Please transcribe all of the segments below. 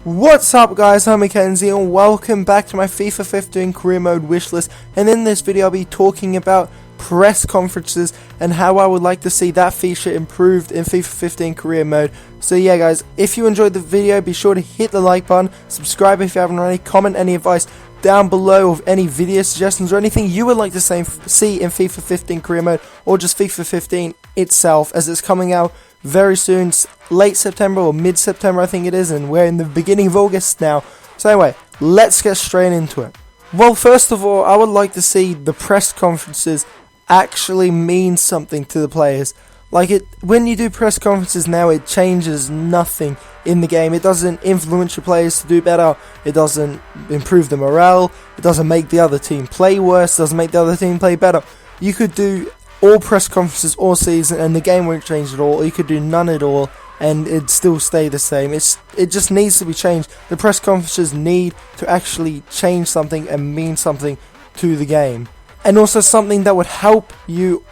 What's up guys, I'm Mackenzie and welcome back to my FIFA 15 career mode wishlist, and in this video I'll be talking about press conferences and how I would like to see that feature improved in FIFA 15 career mode. So yeah guys, if you enjoyed the video, be sure to hit the like button, subscribe if you haven't already, comment any advice down below of any video suggestions or anything you would like to see in FIFA 15 career mode or just FIFA 15 itself, as it's coming out very soon, late September or mid-September I think it is, and we're in the beginning of August now. So anyway, let's get straight into it. Well, first of all, I would like to see the press conferences actually mean something to the players. When you do press conferences now, it changes nothing in the game. It doesn't influence your players to do better, it doesn't improve the morale, it doesn't make the other team play worse, it doesn't make the other team play better. You could do all press conferences all season and the game won't change at all. You could do none at all and it'd still stay the same. It just needs to be changed. The press conferences need to actually change something and mean something to the game, and also something that would help you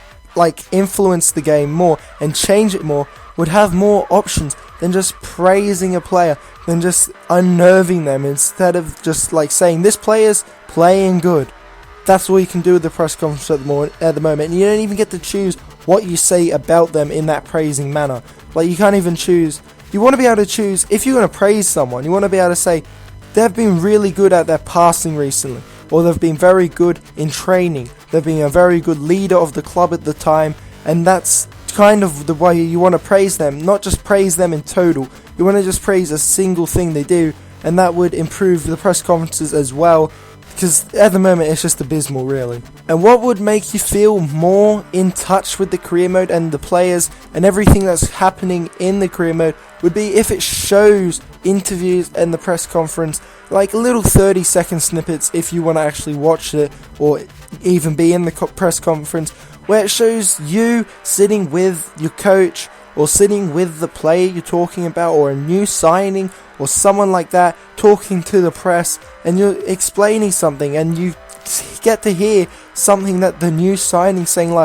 influence the game more and change it more, would have more options than just praising a player, than just unnerving them, instead of just saying this player's playing good. That's all you can do with the press conference at the moment, and you don't even get to choose what you say about them in that praising manner. You can't even choose. You want to be able to choose, if you're going to praise someone, you want to be able to say they've been really good at their passing recently, or they've been very good in training, they've been a very good leader of the club at the time, and that's kind of the way you want to praise them, not just praise them in total. You want to just praise a single thing they do, and that would improve the press conferences as well, because at the moment it's just abysmal really. And what would make you feel more in touch with the career mode and the players and everything that's happening in the career mode would be if it shows interviews and the press conference, little 30-second snippets if you want to actually watch it or even be in the press conference, where it shows you sitting with your coach or sitting with the player you're talking about, or a new signing or someone like that, talking to the press, and you're explaining something and you get to hear something that the new signing saying,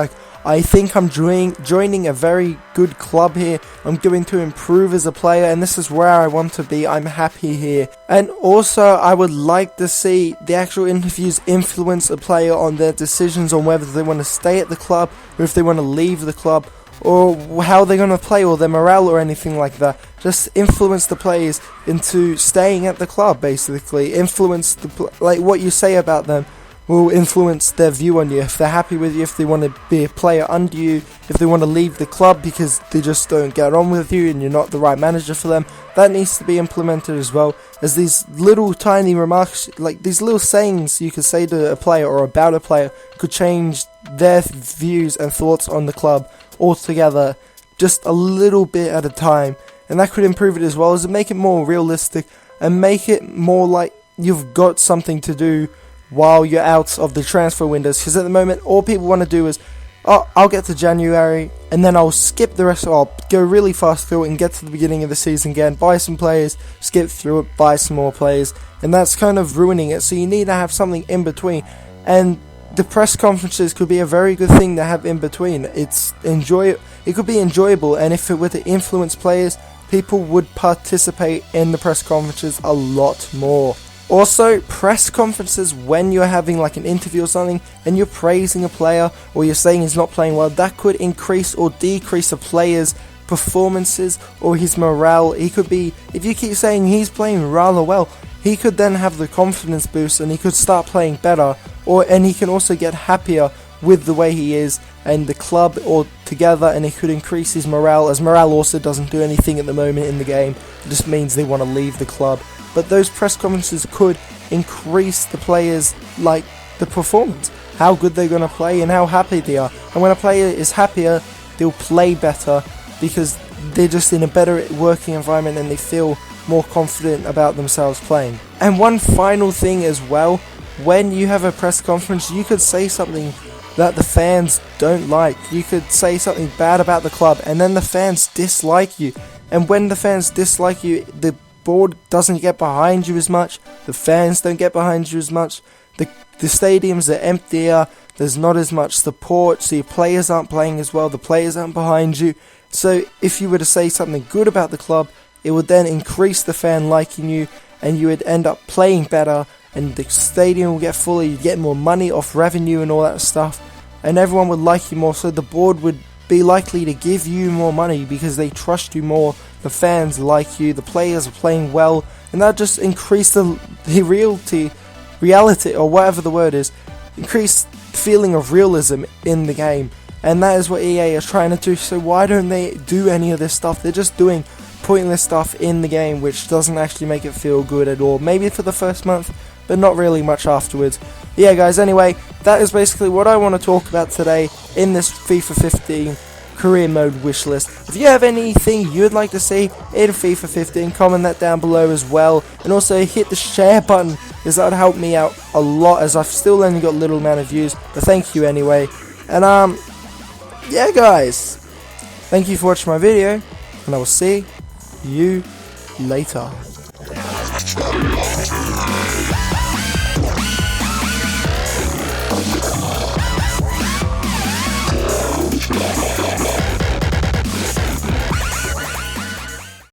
I think I'm joining a very good club here, I'm going to improve as a player and this is where I want to be, I'm happy here. And also I would like to see the actual interviews influence a player on their decisions on whether they want to stay at the club or if they want to leave the club, or how they're going to play, or their morale or anything like that. Just influence the players into staying at the club, basically. Influence what you say about them will influence their view on you. If they're happy with you, if they want to be a player under you, if they want to leave the club because they just don't get on with you and you're not the right manager for them, that needs to be implemented as well. As these little tiny remarks, these little sayings you could say to a player or about a player, could change their views and thoughts on the club altogether, just a little bit at a time. And that could improve it as well, as it make it more realistic and make it more like you've got something to do while you're out of the transfer windows. Because at the moment all people want to do is, I'll get to January and then I'll skip the rest, I'll go really fast through it and get to the beginning of the season again, buy some players, skip through it, buy some more players, and that's kind of ruining it. So you need to have something in between, and the press conferences could be a very good thing to have in between. It could be enjoyable, and if it were to influence players, people would participate in the press conferences a lot more. Also, press conferences when you're having an interview or something and you're praising a player or you're saying he's not playing well, that could increase or decrease a player's performances or his morale. He could be, if you keep saying he's playing rather well, he could then have the confidence boost and he could start playing better, and he can also get happier with the way he is and the club altogether, and it could increase his morale, as morale also doesn't do anything at the moment in the game. It just means they want to leave the club. But those press conferences could increase the players, the performance, how good they're going to play and how happy they are. And when a player is happier, they'll play better because they're just in a better working environment and they feel more confident about themselves playing. And one final thing as well, when you have a press conference, you could say something that the fans don't like. You could say something bad about the club and then the fans dislike you. And when the fans dislike you, the board doesn't get behind you as much, the fans don't get behind you as much, the stadiums are emptier, there's not as much support, so your players aren't playing as well, the players aren't behind you. So if you were to say something good about the club, it would then increase the fan liking you, and you would end up playing better, and the stadium will get fuller, you get more money off revenue and all that stuff, and everyone would like you more, so the board would be likely to give you more money because they trust you more, the fans like you, the players are playing well, and that just increased the reality, or whatever the word is, increased feeling of realism in the game. And that is what EA is trying to do. So why don't they do any of this stuff? They're just doing pointless stuff in the game which doesn't actually make it feel good at all. Maybe for the first month, but not really much afterwards. Yeah guys, anyway, that is basically what I want to talk about today in this FIFA 15 career mode wishlist. If you have anything you'd like to see in FIFA 15, comment that down below as well, and also hit the share button, because that would help me out a lot, as I've still only got little amount of views, but thank you anyway. And yeah guys, thank you for watching my video, and I will see you later.